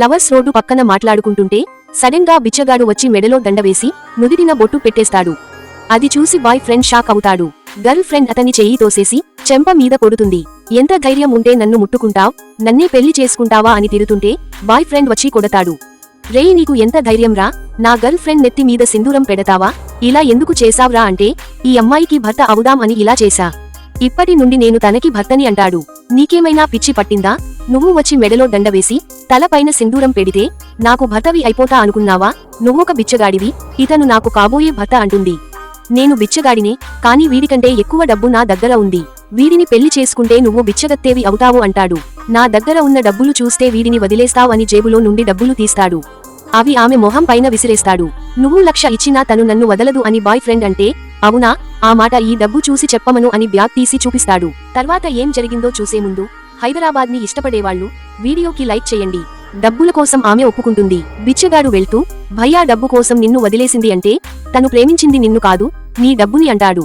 Lovers road పక్కన మాట్లాడుకుంటుంటే sudden గా బిచ్చగాడు వచ్చి మెడలో దండవేసి నుదిటిన బొట్టు పెట్టేస్తాడు. అది చూసి బాయ్ ఫ్రెండ్ షాక్ అవుతాడు. గర్ల్ ఫ్రెండ్ అతని చెయ్యి తోసేసి చెంప మీద కొడుతుంది. ఎంత ధైర్యం ఉంటే నన్ను ముట్టుకుంటావ్, నన్నే పెళ్లి చేసుకుంటావా అని తిరుతుంటే బాయ్ ఫ్రెండ్ వచ్చి కొడతాడు. రేయ్ నీకు ఎంత ధైర్యంరా, నా గర్ల్ ఫ్రెండ్ నెత్తి మీద సింధూరం పెడతావా, ఇలా ఎందుకు చేసావ్రా అంటే ఈ అమ్మాయికి భర్త అవుదాం అని ఇలా చేశా, ఇప్పటి నుండి నేను తనకి భర్తని అంటాడు. నీకేమైనా పిచ్చి పట్టిందా, నువ్వు వచ్చి మెడలో దండవేసి తలపైన సింధూరం పెడితే నాకు భర్తవి అయిపోతా అనుకున్నావా, నువ్వొక బిచ్చగాడివి, ఇతను నాకు కాబోయే భర్త అంటుంది. నేను బిచ్చగాడినే, కానీ వీడికంటే ఎక్కువ డబ్బు నా దగ్గర ఉంది, వీడిని పెళ్లి చేసుకుంటే నువ్వు బిచ్చగత్తేవి అవుతావు అంటాడు. నా దగ్గర ఉన్న డబ్బులు చూస్తే వీడిని వదిలేస్తావ్ అని జేబులో నుండి డబ్బులు తీస్తాడు. అవి ఆమె మొహం పైన విసిరేస్తాడు. నువ్వు 1,00,000 ఇచ్చినా తను నన్ను వదలదు అని బాయ్ ఫ్రెండ్ అంటే అవునా, ఆ మాట ఈ డబ్బు చూసి చెప్పమను అని బ్యాగ్ తీసి చూపిస్తాడు. తర్వాత ఏం జరిగిందో చూసే ముందు హైదరాబాద్ ని ఇష్టపడేవాళ్లు వీడియోకి లైక్ చేయండి. డబ్బుల కోసం ఆమె ఒప్పుకుంటుంది. బిచ్చగాడు వెళ్తూ భయ్యా డబ్బు కోసం నిన్ను వదిలేసింది అంటే తను ప్రేమించింది నిన్ను కాదు, నీ డబ్బుని అంటాడు.